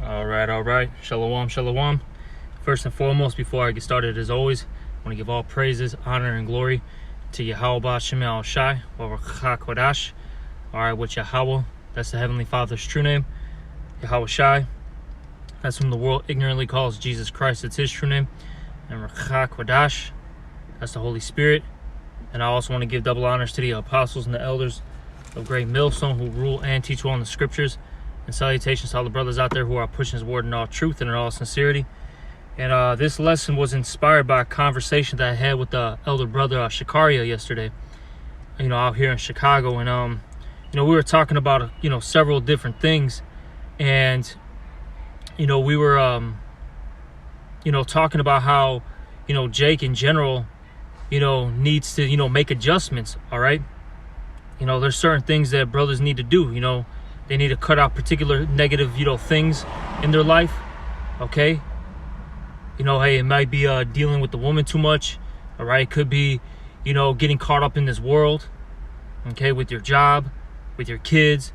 All right. Shalom, shalom. First and foremost, before I get started, as always, I want to give all praises, honor, and glory to Yahweh Shem El Shai, or Kodash. All right, with Yahweh, that's the Heavenly Father's true name. Yahweh Shai, that's whom the world ignorantly calls Jesus Christ. It's his true name. And Kodash, that's the Holy Spirit. And I also want to give double honors to the apostles and the elders of Great Millstone who rule and teach well in the scriptures. And salutations to all the brothers out there who are pushing his word in all truth and in all sincerity. And this lesson was inspired by a conversation that I had with the elder brother Shakaria yesterday, out here in Chicago. And we were talking about several different things, and we were talking about how Jake in general needs to make adjustments. All right, there's certain things that brothers need to do. They need to cut out particular negative, things in their life, okay? Hey, it might be dealing with the woman too much, all right? It could be, getting caught up in this world, okay, with your job, with your kids.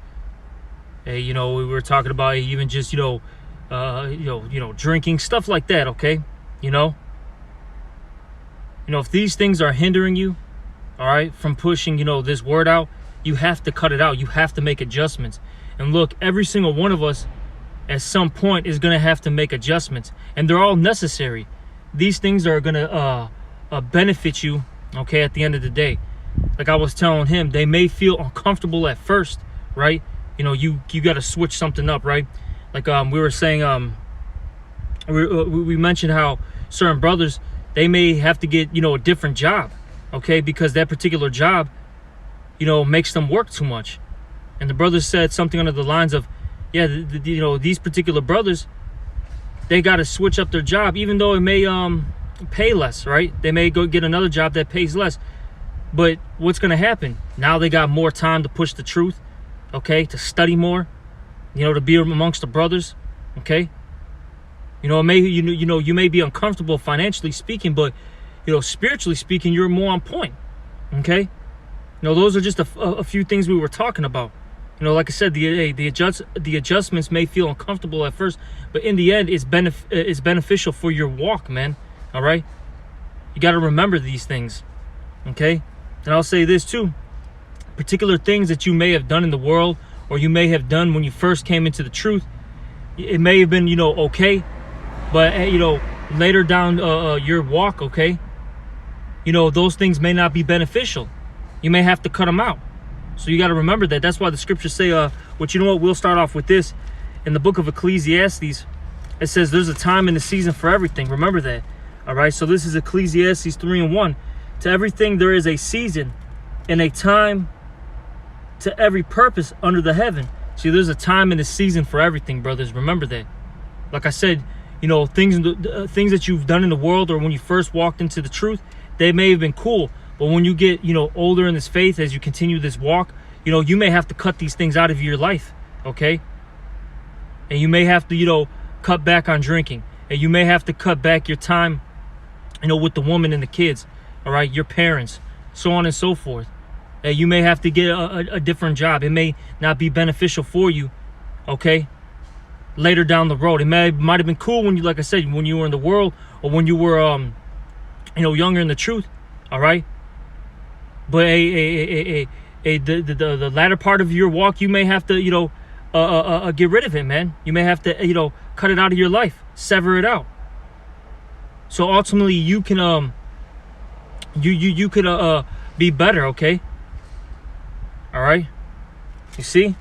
Hey, we were talking about even just, drinking, stuff like that, okay? If these things are hindering you, all right, from pushing, this word out, you have to cut it out. You have to make adjustments. And look, every single one of us at some point is going to have to make adjustments, and they're all necessary. These things are going to benefit you, okay, at the end of the day. Like I was telling him, they may feel uncomfortable at first, right? You got to switch something up, right? Like we were saying, we mentioned how certain brothers, they may have to get, a different job, okay, because that particular job, makes them work too much. And the brother said something under the lines of, yeah, these particular brothers, they got to switch up their job, even though it may pay less, right? They may go get another job that pays less. But what's going to happen? Now they got more time to push the truth, okay, to study more, to be amongst the brothers, okay? You may be uncomfortable financially speaking, but, spiritually speaking, you're more on point, okay? Those are just a few things we were talking about. Like I said, the adjustments may feel uncomfortable at first, but in the end, it's beneficial for your walk, man. All right? You got to remember these things, okay? And I'll say this too. Particular things that you may have done in the world, or you may have done when you first came into the truth, it may have been, okay, but, later down your walk, okay, those things may not be beneficial. You may have to cut them out. So you got to remember that. That's why the scriptures say, we'll start off with this. In the book of Ecclesiastes, it says there's a time and a season for everything. Remember that. All right. So this is Ecclesiastes 3:1. To everything there is a season and a time to every purpose under the heaven. See, there's a time and a season for everything, brothers. Remember that. Like I said, things that you've done in the world, or when you first walked into the truth, they may have been cool. But when you get, older in this faith, as you continue this walk, you may have to cut these things out of your life, okay? And you may have to, cut back on drinking. And you may have to cut back your time, with the woman and the kids, all right? Your parents, so on and so forth. And you may have to get a different job. It may not be beneficial for you, okay? Later down the road. It might have been cool when like I said, when you were in the world, or when you were, younger in the truth, all right? But the latter part of your walk, you may have to, get rid of it, man. You may have to, cut it out of your life, sever it out. So ultimately, you can, you could be better, okay? All right. You see?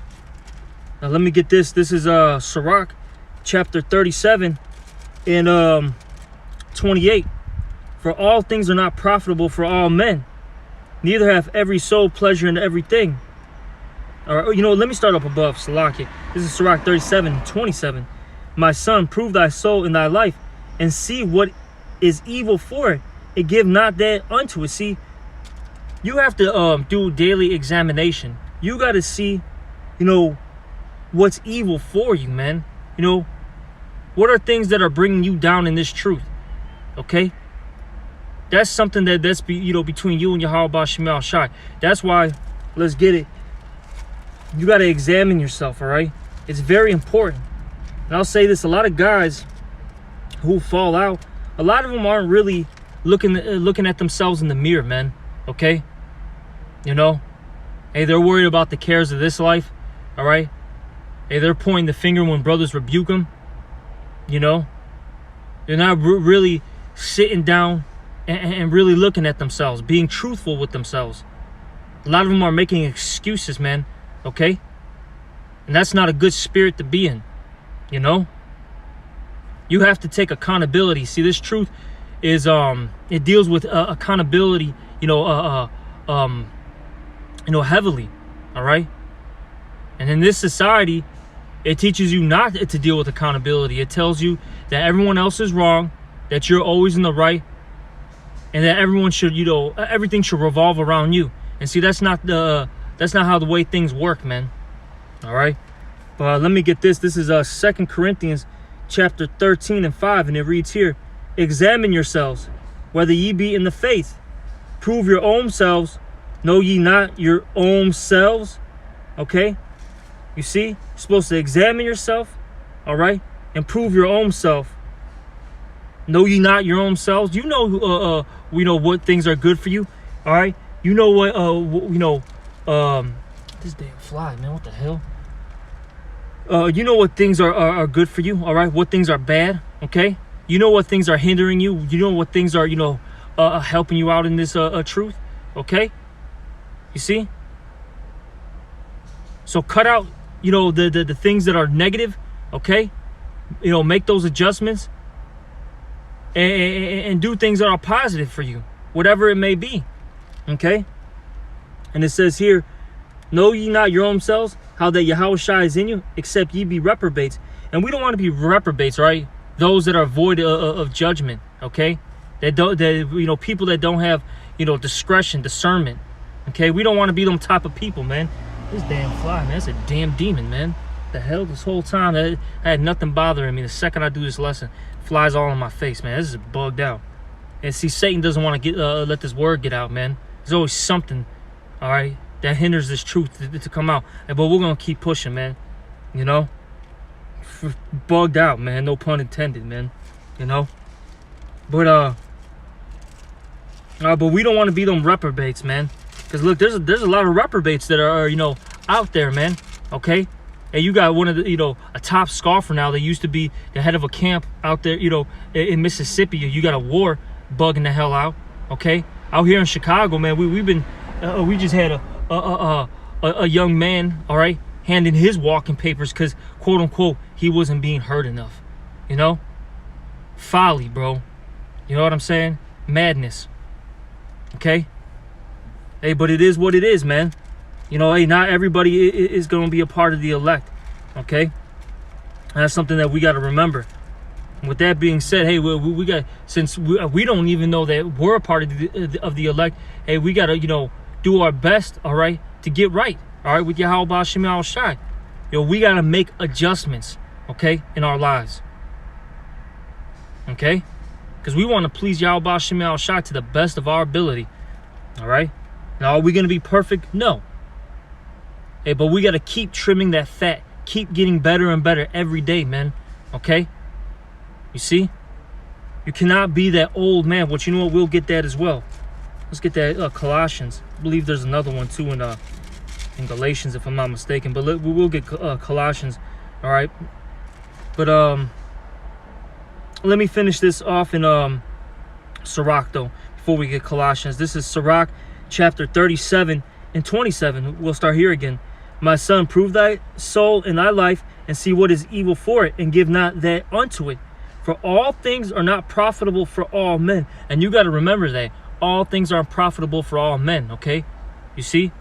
Now let me get this. This is Sirach, chapter 37, and 28. For all things are not profitable for all men. Neither hath every soul pleasure in everything. All right, let me start up above. Salakia. This is Sirach 37:27. My son, prove thy soul in thy life, and see what is evil for it, and give not that unto it. See, you have to do daily examination. You got to see, what's evil for you, man. What are things that are bringing you down in this truth, okay? That's something that's between you and Yahweh Shem El Shai. That's why, let's get it. You got to examine yourself, all right? It's very important. And I'll say this, a lot of guys who fall out, a lot of them aren't really looking at themselves in the mirror, man. Okay? You know? Hey, they're worried about the cares of this life. All right? Hey, they're pointing the finger when brothers rebuke them. You know? They're not really sitting down and really looking at themselves, being truthful with themselves. A lot of them are making excuses, man. Okay? And that's not a good spirit to be in. You know? You have to take accountability. See, this truth is it deals with accountability, heavily. All right? And in this society, it teaches you not to deal with accountability. It tells you that everyone else is wrong, that you're always in the right, and that everyone should, everything should revolve around you. And see, that's not how the way things work, man. All right? But let me get this. This is 2 Corinthians chapter 13 and 5, and it reads here, examine yourselves, whether ye be in the faith. Prove your own selves. Know ye not your own selves? Okay? You see? You're supposed to examine yourself, all right? And prove your own self. Know ye not your own selves? You know, what things are good for you, all right? You know what, this damn fly, man, what the hell? You know what things are good for you, all right? What things are bad, okay? You know what things are hindering you. You know what things are, helping you out in this truth, okay? You see? So cut out, the things that are negative, okay? Make those adjustments and do things that are positive for you, whatever it may be, okay? And it says here, know ye not your own selves, how that Yahushua is in you, except ye be reprobates. And we don't want to be reprobates, right? Those that are void of judgment, okay? People that don't have, discretion, discernment, okay? We don't want to be them type of people, man. This damn fly, man, that's a damn demon, man. The hell, this whole time, I had nothing bothering me. The second I do this lesson, flies all in my face, man. This is bugged out. And see, Satan doesn't want to let this word get out, man. There's always something, all right, that hinders this truth to come out. But we're going to keep pushing, man. Bugged out, man. No pun intended, man. But we don't want to be them reprobates, man. Because look, there's a lot of reprobates that are, out there, man. Okay? And you got one of the, a top scoffer now that used to be the head of a camp out there, in Mississippi. You got a war bugging the hell out. Okay? Out here in Chicago, man, we just had a young man, all right, handing his walking papers because, quote unquote, he wasn't being heard enough. Folly, bro. You know what I'm saying? Madness. Okay? Hey, but it is what it is, man. Hey, not everybody is going to be a part of the elect. Okay? And that's something that we got to remember. And with that being said, hey, we got, since we don't even know that we're a part of the elect, hey, we got to, do our best, all right, to get right, all right, with Yahweh Shem Shai. We got to make adjustments, okay, in our lives. Okay? Because we want to please Yahweh Shem Shai to the best of our ability. All right? Now, are we going to be perfect? No. Hey, but we got to keep trimming that fat. Keep getting better and better every day, man. Okay? You see? You cannot be that old man. But you know what? We'll get that as well. Let's get that Colossians. I believe there's another one too in Galatians, if I'm not mistaken. But we will get Colossians. All right? But let me finish this off in Sirach, though, before we get Colossians. This is Sirach chapter 37 and 27. We'll start here again. My son, prove thy soul in thy life, and see what is evil for it, and give not that unto it. For all things are not profitable for all men. And you got to remember that. All things are profitable for all men, okay? You see?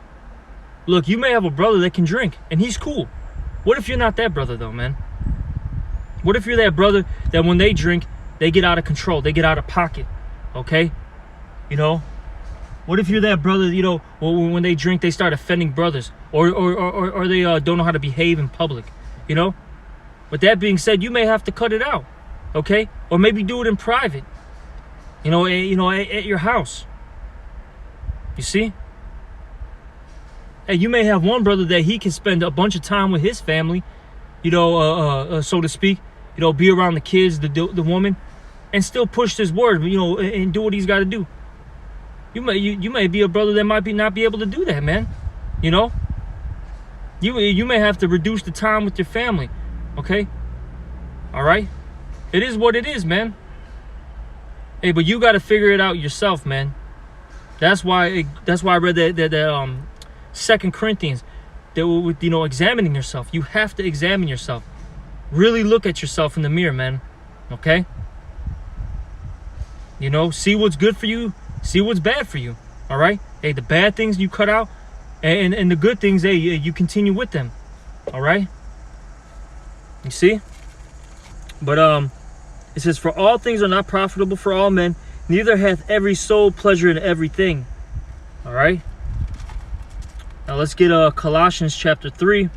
Look, you may have a brother that can drink, and he's cool. What if you're not that brother, though, man? What if you're that brother that when they drink, they get out of control, they get out of pocket, okay? What if you're that brother, when they drink, they start offending brothers, or they don't know how to behave in public, With that being said, you may have to cut it out, okay? Or maybe do it in private, at your house. You see? Hey, you may have one brother that he can spend a bunch of time with his family, so to speak, be around the kids, the woman, and still push this word, and do what he's got to do. You may be a brother that might not be able to do that, man. You may have to reduce the time with your family. Okay? All right? It is what it is, man. Hey, but you got to figure it out yourself, man. That's why I read that 2 Corinthians, that with examining yourself. You have to examine yourself. Really look at yourself in the mirror, man. Okay? See what's good for you, see what's bad for you. All right? Hey, the bad things you cut out, and the good things, hey, you continue with them. All right? You see? But it says, for all things are not profitable for all men, neither hath every soul pleasure in everything. All right? Now let's get Colossians chapter 3.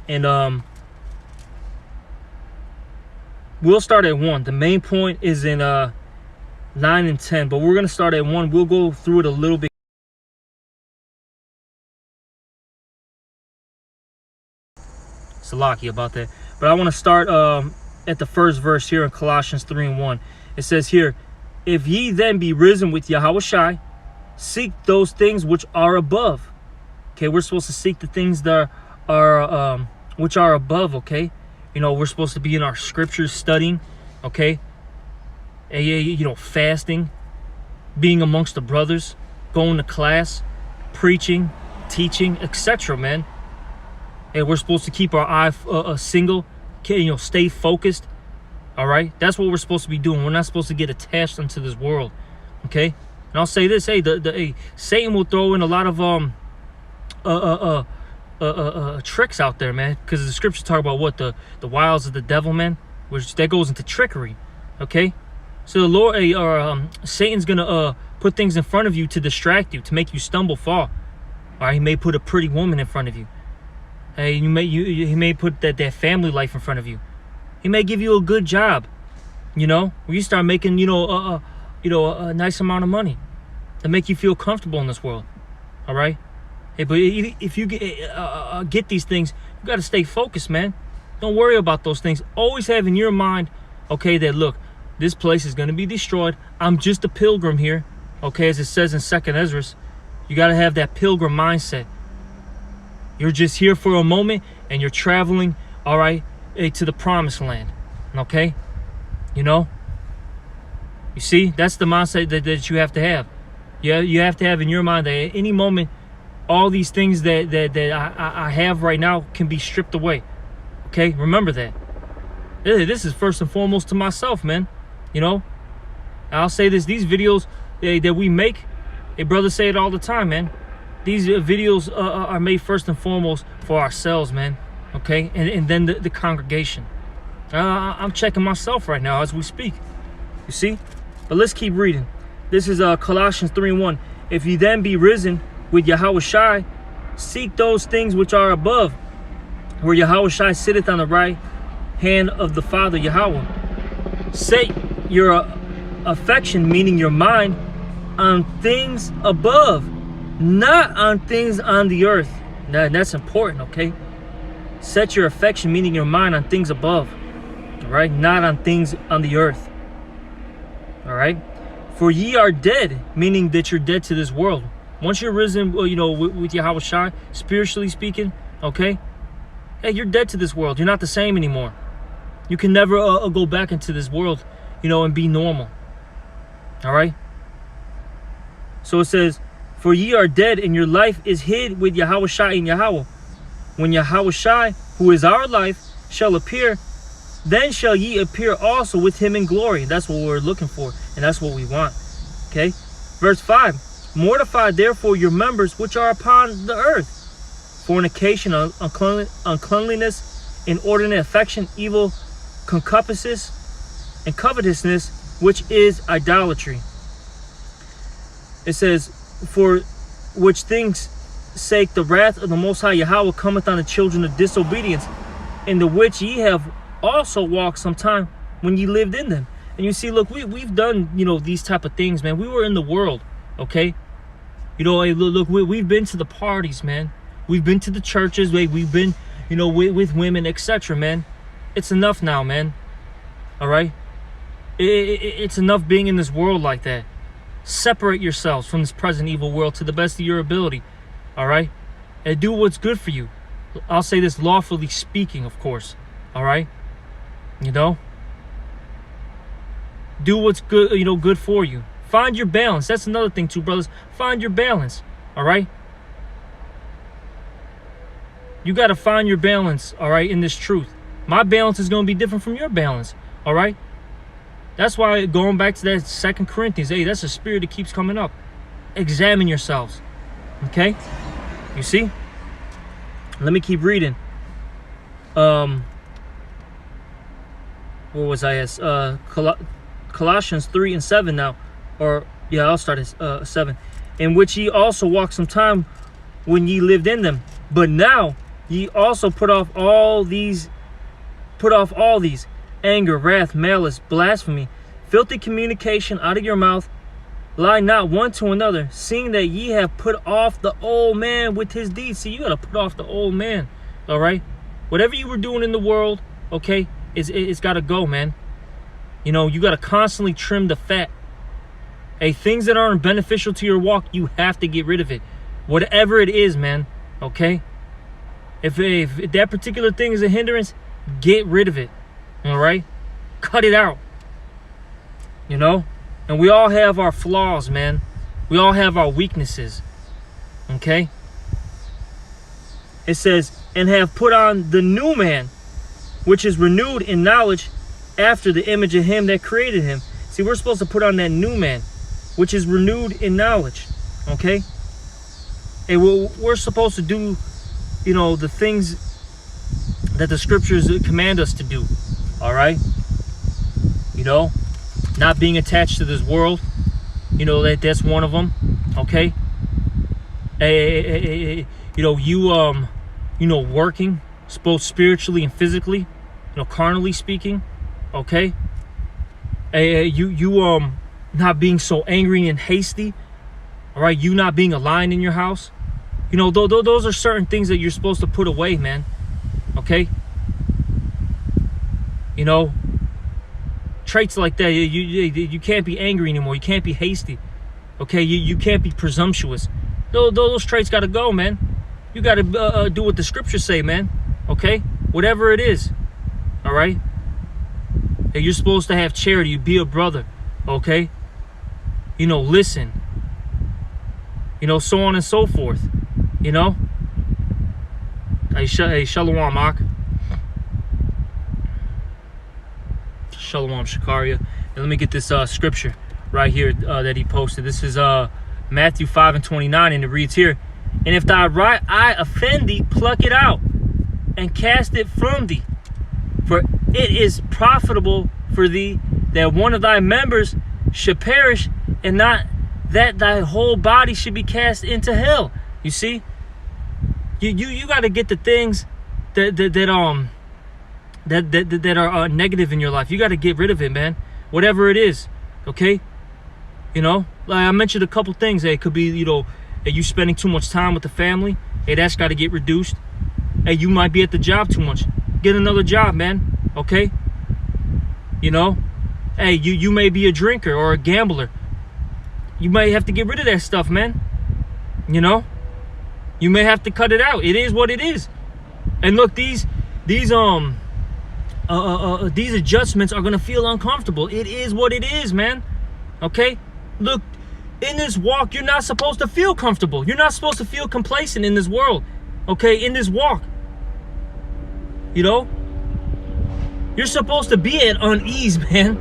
And we'll start at 1. The main point is in 9 and 10, but we're going to start at 1. We'll go through it a little bit. Salaki about that. But I want to start at the first verse here in Colossians 3 and 1. It says here, if ye then be risen with Yahushua, seek those things which are above. Okay, we're supposed to seek the things that are which are above. Okay, we're supposed to be in our scriptures studying. Okay, fasting, being amongst the brothers, going to class, preaching, teaching, etc. Man, hey, we're supposed to keep our eye single. Okay, stay focused. All right, that's what we're supposed to be doing. We're not supposed to get attached into this world. Okay, and I'll say this: hey, Satan will throw in a lot of tricks out there, man, because the scriptures talk about what the wiles of the devil, man, which that goes into trickery. Okay, so the Lord, Satan's gonna put things in front of you to distract you, to make you stumble, fall. All right, he may put a pretty woman in front of you. Hey, he may put that family life in front of you. He may give you a good job, where you start making a nice amount of money to make you feel comfortable in this world. All right. Hey, but if you get these things, you got to stay focused, man. Don't worry about those things. Always have in your mind, okay, that look, this place is going to be destroyed. I'm just a pilgrim here. Okay, as it says in 2nd Ezra, you got to have that pilgrim mindset. You're just here for a moment and you're traveling, all right, to the promised land. Okay? You see, that's the mindset that you have to have. You have to have in your mind that at any moment, all these things that I have right now can be stripped away. Okay? Remember that. This is first and foremost to myself, man. I'll say this, these videos that we make, hey, brothers say it all the time, man. These videos are made first and foremost for ourselves, man. Okay? And then the congregation. I'm checking myself right now as we speak. You see? But let's keep reading. This is Colossians 3:1. If ye then be risen with Yahushua, seek those things which are above, where Yahushua sitteth on the right hand of the Father Yahweh. Set your affection, meaning your mind, on things above, not on things on the earth. Now, that's important, okay? Set your affection, meaning your mind, on things above, all right? Not on things on the earth, all right? For ye are dead, meaning that you're dead to this world. Once you're risen, with Yahushua, spiritually speaking, okay? Hey, you're dead to this world. You're not the same anymore. You can never go back into this world, and be normal, all right? So it says, for ye are dead, and your life is hid with Yahushua in Yahweh. When Yahushua, who is our life, shall appear, then shall ye appear also with him in glory. That's what we're looking for, and that's what we want. Okay? Verse 5. Mortify therefore your members which are upon the earth: fornication, uncleanliness, inordinate affection, evil concupiscence, and covetousness, which is idolatry. It says, for which things sake the wrath of the Most High Yahweh cometh on the children of disobedience, in the which ye have also walked sometime when ye lived in them. And you see, look, we've done, these type of things, man. We were in the world, okay? Hey, look, we've been to the parties, man. We've been to the churches. We've been, you know, with women, etc., man. It's enough now, man. All right? It's enough being in this world like that. Separate yourselves from this present evil world to the best of your ability. All right? And do what's good for you. I'll say this, lawfully speaking, of course. All right? You know? Do what's good, you know, good for you. Find your balance. That's another thing too, brothers. Find your balance. All right? You got to find your balance, all right, in this truth. My balance is going to be different from your balance, all right? That's why, going back to that 2 Corinthians, hey, that's a spirit that keeps coming up. Examine yourselves, okay? You see? Let me keep reading. Where was I at? Colossians 3 and 7 now. Or, yeah, I'll start at 7. In which ye also walked some time when ye lived in them. But now ye also put off all these, anger, wrath, malice, blasphemy, filthy communication out of your mouth. Lie not one to another, seeing that ye have put off the old man with his deeds. See, you got to put off the old man, all right? Whatever you were doing in the world, okay, it's got to go, man. You know, you got to constantly trim the fat. Hey, things that aren't beneficial to your walk, you have to get rid of it. Whatever it is, man, okay? If that particular thing is a hindrance, get rid of it, all right? Cut it out, you know? And we all have our flaws, man. We all have our weaknesses, okay? It says, and have put on the new man, which is renewed in knowledge after the image of him that created him. See, we're supposed to put on that new man, which is renewed in knowledge, okay? And we're supposed to do, you know, the things that the scriptures command us to do, all right? You know, not being attached to this world, you know, that's one of them, okay? You know, you know, working, both spiritually and physically, you know, carnally speaking, okay? You not being so angry and hasty, all right? You not being a lion in your house. You know, those are certain things that you're supposed to put away, man, okay? You know, traits like that, you can't be angry anymore. You can't be hasty, okay? You can't be presumptuous. Those traits got to go, man. You got to do what the scriptures say, man, okay? Whatever it is, all right? And you're supposed to have charity, be a brother, okay? You know, listen, you know, so on and so forth, you know? Hey, Shalom, Mark. Shalom, Shakaria. And let me get this scripture right here that he posted. This is Matthew 5 and 29, and it reads here, and if thy right eye offend thee, pluck it out and cast it from thee. For it is profitable for thee that one of thy members should perish, and not that thy whole body should be cast into hell. You see? You got to get the things that are negative in your life. You got to get rid of it, man. Whatever it is, okay? You know, like I mentioned a couple things. Hey, it could be, you know, you spending too much time with the family. Hey, that's got to get reduced. Hey, you might be at the job too much. Get another job, man. Okay? You know? Hey, you may be a drinker or a gambler. You may have to get rid of that stuff, man. You know? You may have to cut it out. It is what it is. And look, these adjustments are gonna feel uncomfortable. It is what it is, man. Okay? Look, in this walk, you're not supposed to feel comfortable. You're not supposed to feel complacent in this world. Okay? In this walk. You know? You're supposed to be at unease, man.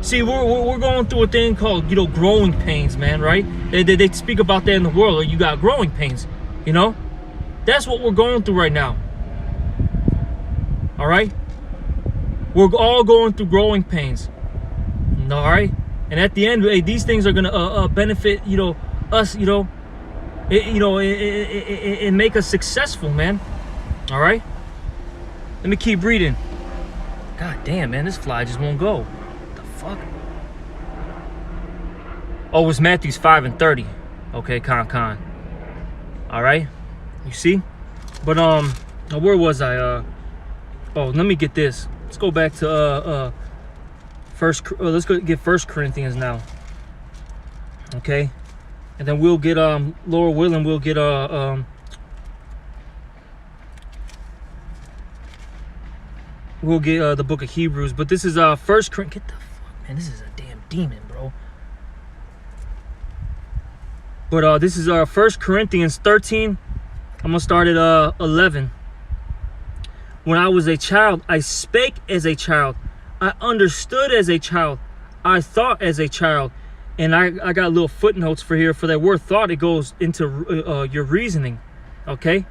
See, we're going through a thing called, you know, growing pains, man, right? They speak about that in the world. You got growing pains, you know? That's what we're going through right now. All right? We're all going through growing pains. All right? And at the end, these things are going to benefit, you know, us, you know, and make us successful, man. All right? Let me keep reading. God damn, man, this fly just won't go. What the fuck? Oh, it's Matthew 5 and 30. Okay, con. All right? You see? But, where was I? Oh, let me get this. Let's go back to let's go get 1 Corinthians now. Okay, and then we'll get Lord willing, we'll get the book of Hebrews. But this is 1 Corinthians. Get the fuck, man. This is a damn demon, bro. But this is 1 Corinthians 13. I'm gonna start at 11. When I was a child, I spake as a child. I understood as a child. I thought as a child. And I got little footnotes for here for that word thought. It goes into your reasoning. Okay?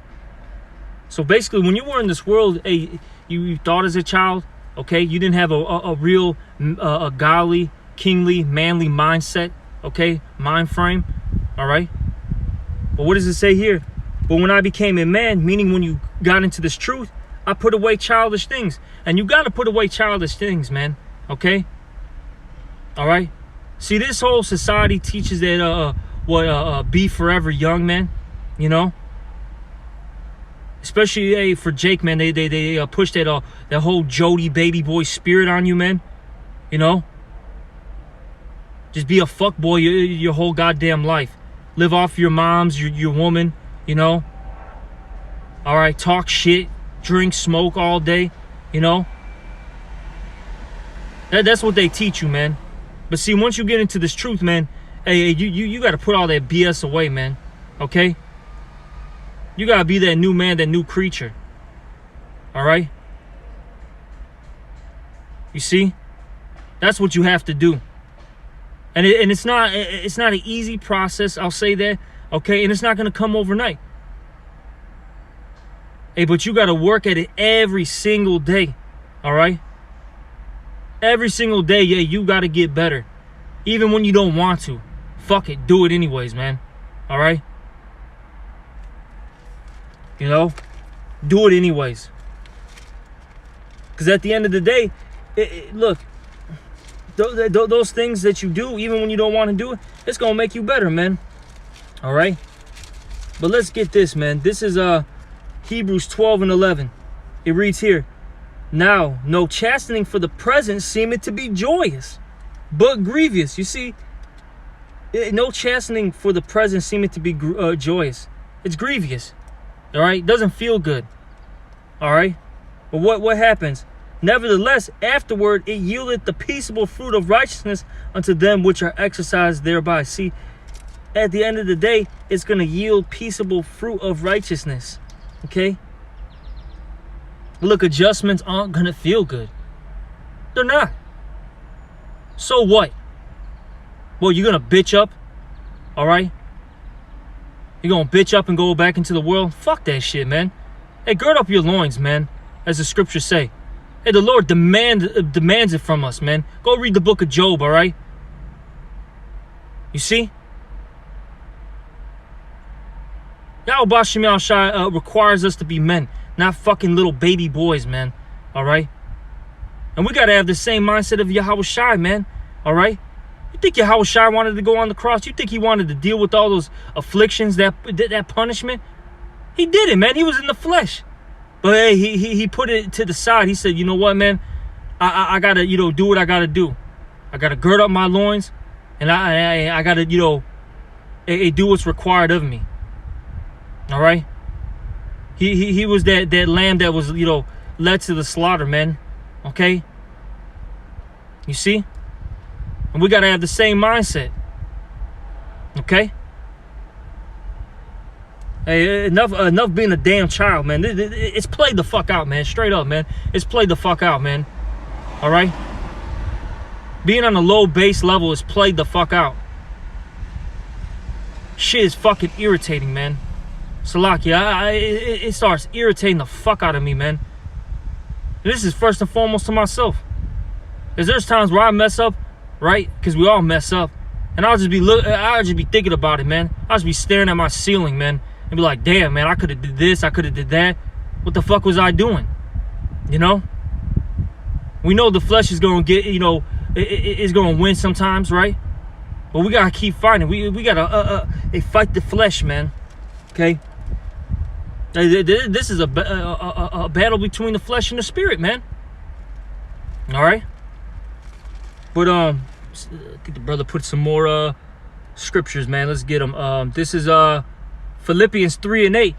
So basically, when you were in this world, you thought as a child. Okay? You didn't have a real godly, kingly, manly mindset. Okay? Mind frame. All right? But what does it say here? But when I became a man, meaning when you got into this truth, I put away childish things. And you got to put away childish things, man. Okay? All right? See, this whole society teaches that be forever young, man. You know? Especially for Jake, man. They push that whole Jody baby boy spirit on you, man. You know? Just be a fuck boy your whole goddamn life. Live off your moms, your woman, you know? All right? Talk shit. Drink, smoke all day, you know? That's what they teach you, man. But see, once you get into this truth, man, hey, you got to put all that BS away, man. Okay? You got to be that new man, that new creature. All right? You see? That's what you have to do. And it's not an easy process, I'll say that. Okay? And it's not going to come overnight. Hey, but you got to work at it every single day. All right? Every single day, yeah, you got to get better. Even when you don't want to. Fuck it. Do it anyways, man. All right? You know? Do it anyways. Because at the end of the day, look, those things that you do, even when you don't want to do it, it's going to make you better, man. All right? But let's get this, man. This is Hebrews 12 and 11. It reads here, now, no chastening for the present seemeth to be joyous, but grievous. You see, no chastening for the present seemeth to be joyous. It's grievous. All right? It doesn't feel good. All right? But what happens? Nevertheless, afterward, it yieldeth the peaceable fruit of righteousness unto them which are exercised thereby. See, at the end of the day, it's going to yield peaceable fruit of righteousness. Okay? Look, adjustments aren't going to feel good. They're not. So what? Well, you're going to bitch up? All right? You're going to bitch up and go back into the world? Fuck that shit, man. Hey, gird up your loins, man, as the scriptures say. Hey, the Lord demands it from us, man. Go read the book of Job, all right? You see? Yahweh Shem Shai requires us to be men, not fucking little baby boys, man. All right? And we got to have the same mindset of Yahweh Shai, man. All right? You think Yahweh Shai wanted to go on the cross? You think he wanted to deal with all those afflictions, that punishment? He did it, man. He was in the flesh. But hey, he put it to the side. He said, you know what, man? I got to, do what I got to do. I got to gird up my loins. And I got to, do what's required of me. All right? He was that lamb that was, led to the slaughter, man. Okay? You see? And we got to have the same mindset. Okay? Hey, enough being a damn child, man. It's played the fuck out, man. Straight up, man. It's played the fuck out, man. All right? Being on a low base level is played the fuck out. Shit is fucking irritating, man. Salakia, it starts irritating the fuck out of me, man. And this is first and foremost to myself. Because there's times where I mess up, right? Because we all mess up. And I'll just be thinking about it, man. I'll just be staring at my ceiling, man. And be like, damn, man, I could have did this. I could have did that. What the fuck was I doing? You know? We know the flesh is going to get, it's going to win sometimes, right? But we got to keep fighting. We got to fight the flesh, man. Okay? This is a battle between the flesh and the spirit, man. All right. But I think the brother put some more scriptures, man. Let's get them. This is Philippians 3:8.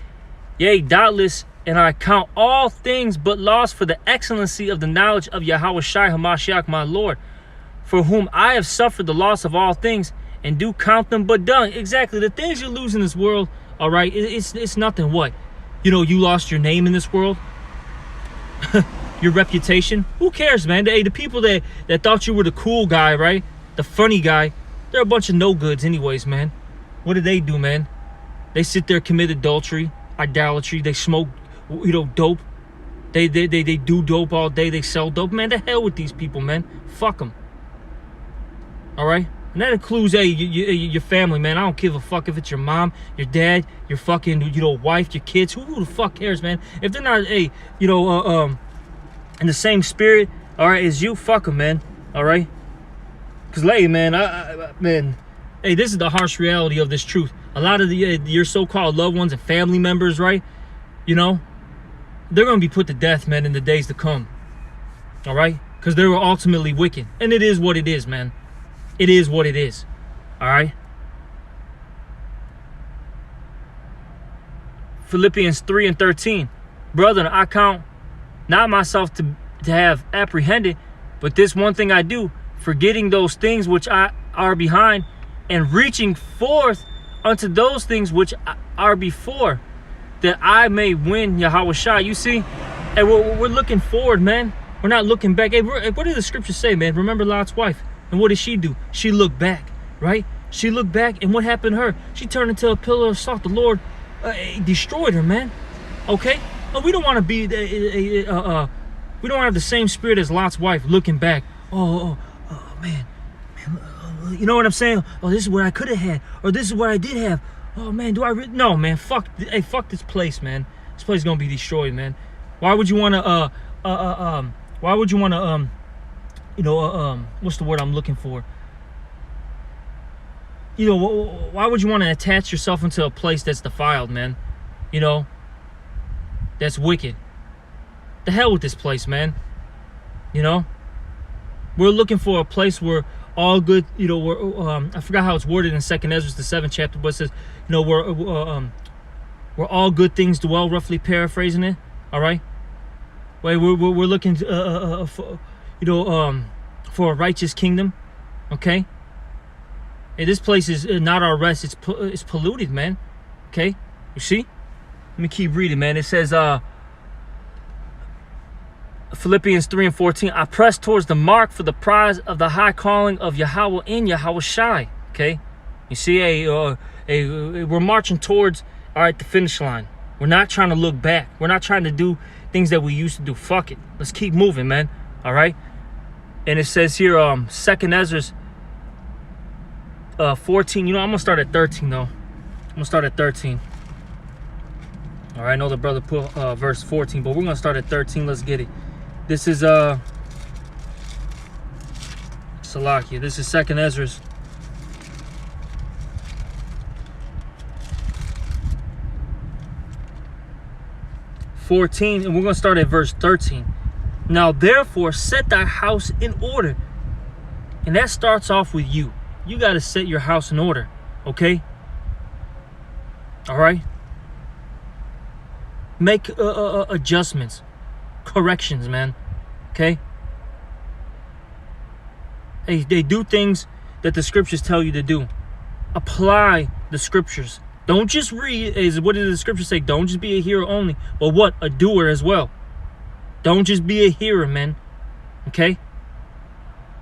Yea, doubtless, and I count all things but loss for the excellency of the knowledge of Yahawashi Hamashiach, my Lord, for whom I have suffered the loss of all things, and do count them but dung. Exactly, the things you lose in this world, all right, it's nothing. What? You know, you lost your name in this world, your reputation. Who cares, man? The people that thought you were the cool guy, right? The funny guy, they're a bunch of no-goods anyways, man. What did they do, man? They sit there, commit adultery, idolatry. They smoke, you know, dope. They do dope all day. They sell dope. Man, the hell with these people, man. Fuck them. All right? And that includes, hey, your family, man. I don't give a fuck if it's your mom, your dad, your fucking, you know, wife, your kids. Who the fuck cares, man? If they're not, hey, you know, in the same spirit, all right, as you, fuck them, man. All right? Because, hey, man, man, hey, this is the harsh reality of this truth. A lot of your so-called loved ones and family members, right? You know, they're going to be put to death, man, in the days to come. All right? Because they were ultimately wicked. And it is what it is, man. It is what it is. All right? Philippians 3:13. Brethren, I count not myself to have apprehended, but this one thing I do, forgetting those things which are behind, and reaching forth unto those things which are before, that I may win Yahawashi. You see, and we're looking forward, man. We're not looking back. Hey, what did the scripture say, man? Remember Lot's wife. And what did she do? She looked back, right? She looked back, and what happened to her? She turned into a pillar of salt. The Lord destroyed her, man. Okay? We don't want to be, we don't have the same spirit as Lot's wife looking back. Oh, man. You know what I'm saying? Oh, this is what I could have had, or this is what I did have. Oh man, do I? No, man. Fuck. Hey, fuck this place, man. This place is gonna be destroyed, man. Why would you want to? Why would you want to? You know, what's the word I'm looking for? You know, why would you want to attach yourself into a place that's defiled, man? You know, that's wicked. The hell with this place, man. You know, we're looking for a place where all good, you know, we're, I forgot how it's worded in 2nd Ezra, the 7th chapter, but it says, you know, where all good things dwell, roughly paraphrasing it. All right. Wait, we're looking for, you know, for a righteous kingdom. Okay. Hey, this place is not our rest. It's polluted, man. Okay. You see? Let me keep reading, man. It says, Philippians 3:14, I press towards the mark for the prize of the high calling of Yahweh in Yahawashi. Okay, you see, we're marching towards, all right, the finish line. We're not trying to look back. We're not trying to do things that we used to do. Fuck it. Let's keep moving, man. All right. And it says here, 2nd Ezra 14. You know, I'm gonna start at 13 though. I'm gonna start at 13. All right. I know the brother put verse 14, but we're gonna start at 13. Let's get it. This is Salakia. This is 2nd Ezra 14, and we're going to start at verse 13. Now therefore set thy house in order. And that starts off with you. You got to set your house in order, okay? All right? Make adjustments, corrections, man. Okay? Hey, they do things that the scriptures tell you to do. Apply the scriptures. Don't just read. What did the scripture say? Don't just be a hearer only, but what? A doer as well. Don't just be a hearer, man. Okay?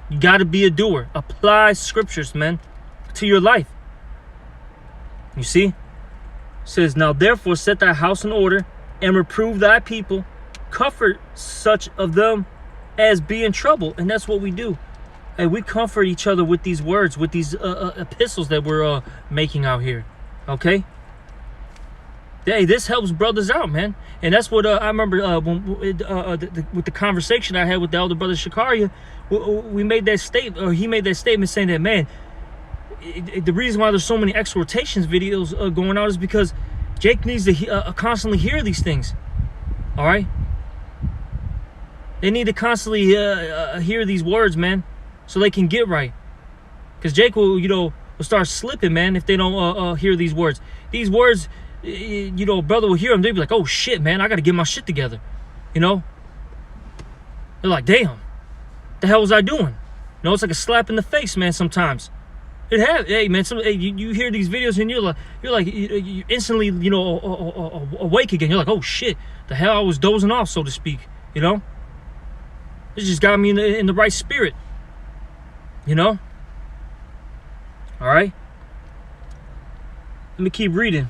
You got to be a doer. Apply scriptures, man, to your life. You see? It says, now therefore set thy house in order and reprove thy people. Comfort such of them as be in trouble. And that's what we do. Hey, we comfort each other with these words, with these epistles that we're making out here. Okay? Hey, this helps brothers out, man. And that's what I remember with the conversation I had with the elder brother Shakaria. We made that statement, or he made that statement saying that, man, the reason why there's so many exhortations videos going out is because Jake needs to constantly hear these things. All right? They need to constantly hear these words, man, so they can get right. Because Jake will, will start slipping, man, if they don't hear these words. These words, brother will hear them. They'll be like, oh, shit, man, I got to get my shit together. They're like, damn, the hell was I doing? It's like a slap in the face, man, sometimes. Hey, man, you hear these videos and you're instantly, awake again. You're like, oh, shit, the hell, I was dozing off, so to speak, It just got me in the right spirit, All right? Let me keep reading.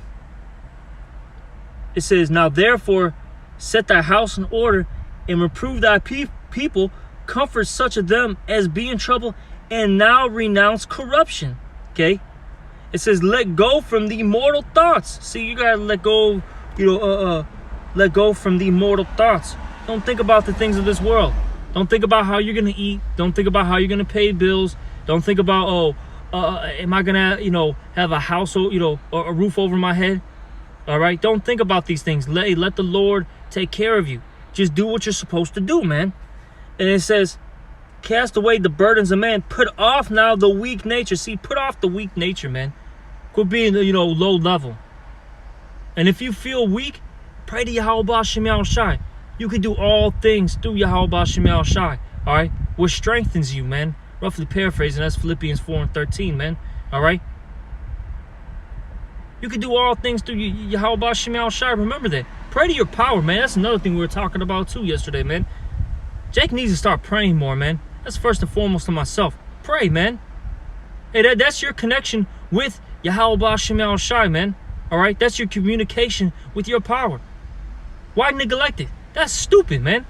It says, now therefore set thy house in order and reprove thy people, comfort such of them as be in trouble, and now renounce corruption. Okay? It says, let go from the mortal thoughts. See, you gotta let go, let go from the mortal thoughts. Don't think about the things of this world. Don't think about how you're gonna eat. Don't think about how you're gonna pay bills. Don't think about, am I gonna, have a house, or a roof over my head? All right? Don't think about these things. Let the Lord take care of you. Just do what you're supposed to do, man. And it says, cast away the burdens of man. Put off now the weak nature. See, put off the weak nature, man. Quit being, low level. And if you feel weak, pray to Yahweh Shem Shai. You can do all things through Yahweh Shem Shai. All right? What strengthens you, man. Roughly paraphrasing, that's Philippians 4:13, man. All right? You can do all things through Yahweh Shem Shai. Remember that. Pray to your power, man. That's another thing we were talking about too yesterday, man. Jake needs to start praying more, man. That's first and foremost to myself. Pray, man. Hey, that's your connection with Yahweh Shem Shai, man. All right? That's your communication with your power. Why neglect it? That's stupid, man.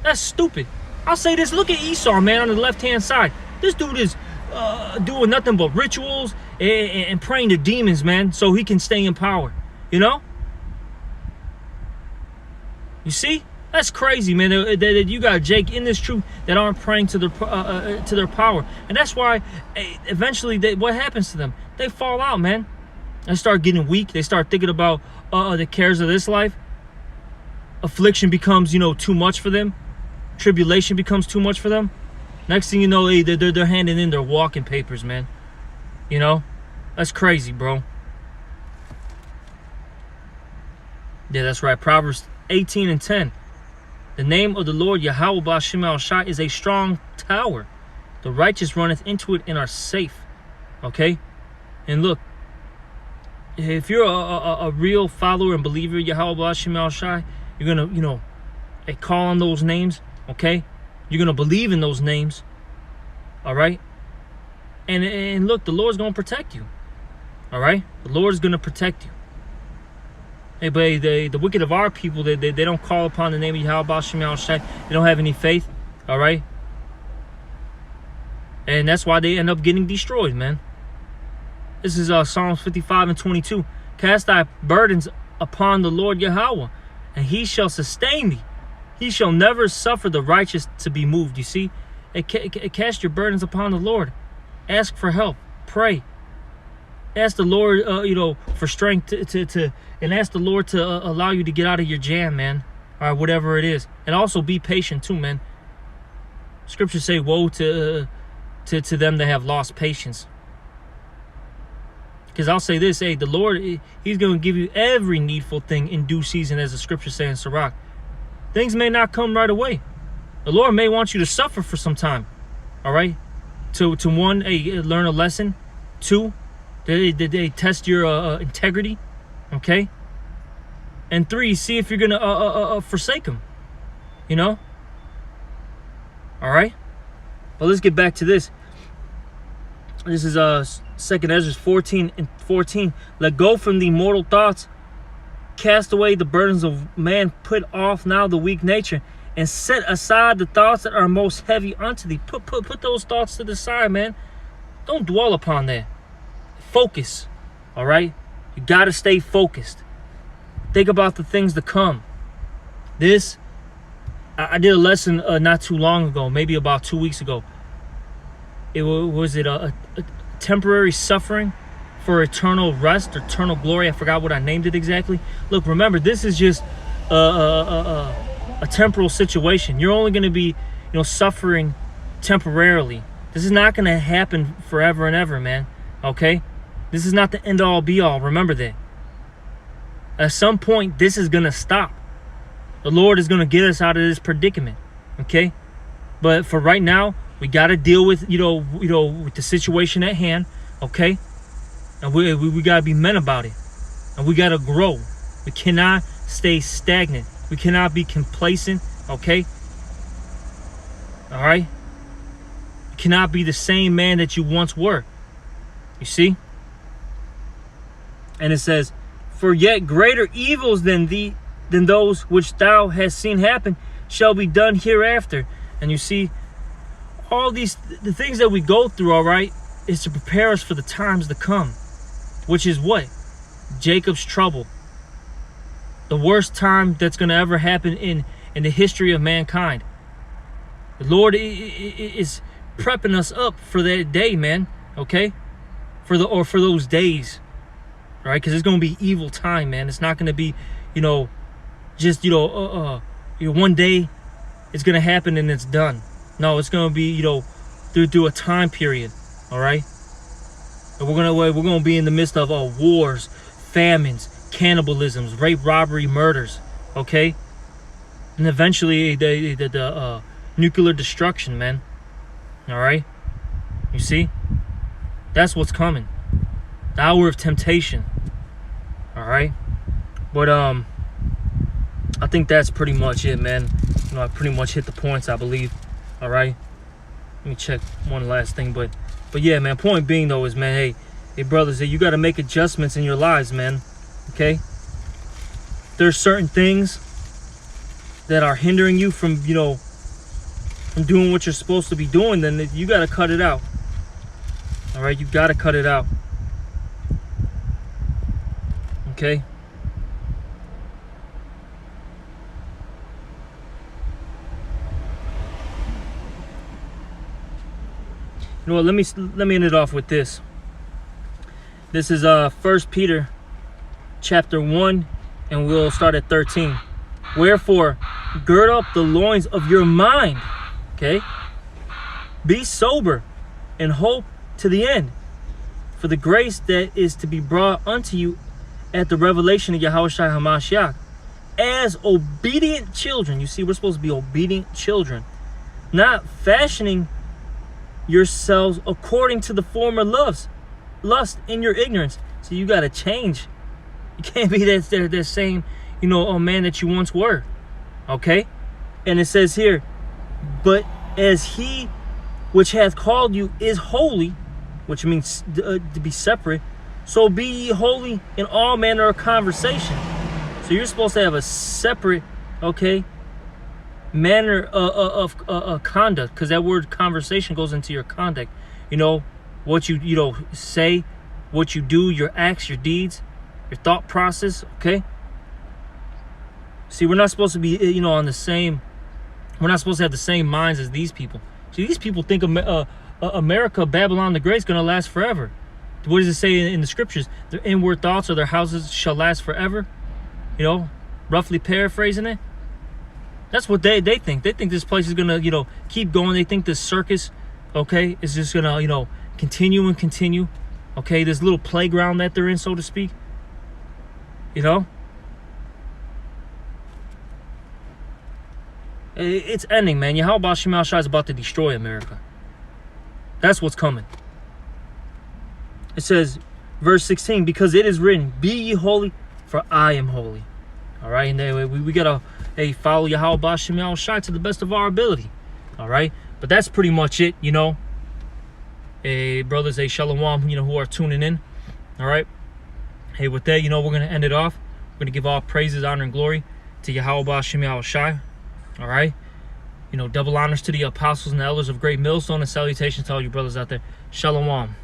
That's stupid. I'll say this. Look at Esau, man, on the left-hand side. This dude is doing nothing but rituals and praying to demons, man, so he can stay in power. You see? That's crazy, man. That you got Jake in this truth that aren't praying to their power, and that's why eventually what happens to them? They fall out, man. They start getting weak. They start thinking about the cares of this life. Affliction becomes, too much for them. Tribulation becomes too much for them. Next thing you know, they're handing in their walking papers, man. That's crazy, bro. Yeah, that's right. Proverbs 18:10. The name of the Lord Yahweh Shem Shai is a strong tower. The righteous runneth into it and are safe. Okay? And look, if you're a real follower and believer of Yahweh Shem Shai, you're gonna, call on those names. Okay? You're gonna believe in those names. All right? And look, the Lord's gonna protect you. All right? The Lord's gonna protect you. Hey, but the wicked of our people, they don't call upon the name of Yahweh Shem Shai. They don't have any faith. All right? And that's why they end up getting destroyed, man. This is Psalms 55:22. Cast thy burdens upon the Lord Yahweh, and he shall sustain thee. He shall never suffer the righteous to be moved. You see? Cast your burdens upon the Lord. Ask for help. Pray. Ask the Lord, for strength and ask the Lord to allow you to get out of your jam, man. All right, whatever it is. And also be patient too, man. Scriptures say, woe to them that have lost patience. Because I'll say this, the Lord, he's going to give you every needful thing in due season, as the scriptures say in Sirach. Things may not come right away. The Lord may want you to suffer for some time. All right? To one, learn a lesson. Two, they test your integrity. Okay? And three, see if you're going to forsake him. All right? But let's get back to this. This is 2nd Ezra 14:14. Let go from the mortal thoughts. Cast away the burdens of man. Put off now the weak nature. And set aside the thoughts that are most heavy unto thee. Put those thoughts to the side, man. Don't dwell upon that. Focus. All right? You got to stay focused. Think about the things to come. I did a lesson not too long ago, maybe about 2 weeks ago. Was it a temporary suffering for eternal rest, eternal glory. I forgot what I named it exactly. Look, remember, this is just a temporal situation. You're only going to be, suffering temporarily. This is not going to happen forever and ever, man. Okay? This is not the end all be all. Remember that. At some point, this is going to stop. The Lord is going to get us out of this predicament. Okay? But for right now, we got to deal with, with the situation at hand. Okay? And we got to be men about it. And we got to grow. We cannot stay stagnant. We cannot be complacent. Okay? All right? You cannot be the same man that you once were. You see? And it says, for yet greater evils than those which thou hast seen happen shall be done hereafter. And you see, all the things that we go through, all right, is to prepare us for the times to come. Which is what? Jacob's trouble. The worst time that's going to ever happen in the history of mankind. The Lord is prepping us up for that day, man. Okay? For those days. Right? Because it's going to be evil time, man. It's not going to be, just, one day it's going to happen and it's done. No, it's going to be, through a time period. All right? And we're gonna be in the midst of wars, famines, cannibalisms, rape, robbery, murders, okay? And eventually the nuclear destruction, man. All right? You see? That's what's coming. The hour of temptation. All right? But I think that's pretty much it, man. I pretty much hit the points, I believe. All right? Let me check one last thing, but yeah, man, point being though is, man, hey brothers, you got to make adjustments in your lives, man. Okay? There's certain things that are hindering you from, from doing what you're supposed to be doing, then you got to cut it out. All right? You got to cut it out. Okay? You know what, let me end it off with this. This is 1 Peter chapter 1, and we'll start at 13. Wherefore, gird up the loins of your mind. Okay? Be sober and hope to the end. For the grace that is to be brought unto you at the revelation of Yahushua HaMashiach. As obedient children. You see, we're supposed to be obedient children. Not fashioning yourselves according to the former lust in your ignorance. So you got to change. You can't be that same, man that you once were. Okay? And it says here, but as he which hath called you is holy, which means to be separate, so be ye holy in all manner of conversation. So you're supposed to have a separate, manner of conduct, because that word conversation goes into your conduct. What you say, what you do, your acts, your deeds, your thought process. Okay. See, we're not supposed to be on the same. We're not supposed to have the same minds as these people. See, these people think America, Babylon the Great, is going to last forever. What does it say in the scriptures? Their inward thoughts or their houses shall last forever. Roughly paraphrasing it. That's what they think. They think this place is gonna, keep going. They think this circus, is just gonna, continue and continue. Okay, this little playground that they're in, so to speak. It's ending, man. Yahweh Shema Shai is about to destroy America. That's what's coming. It says, verse 16, because it is written, be ye holy, for I am holy. All right, and anyway, we gotta follow Yahweh Shema Shai to the best of our ability. All right, but that's pretty much it. Brothers, shalom, who are tuning in. All right, with that, we're gonna end it off. We're gonna give all praises, honor, and glory to Yahweh Shema Shai. All right, double honors to the apostles and the elders of Great Millstone, and salutations to all you brothers out there. Shalom.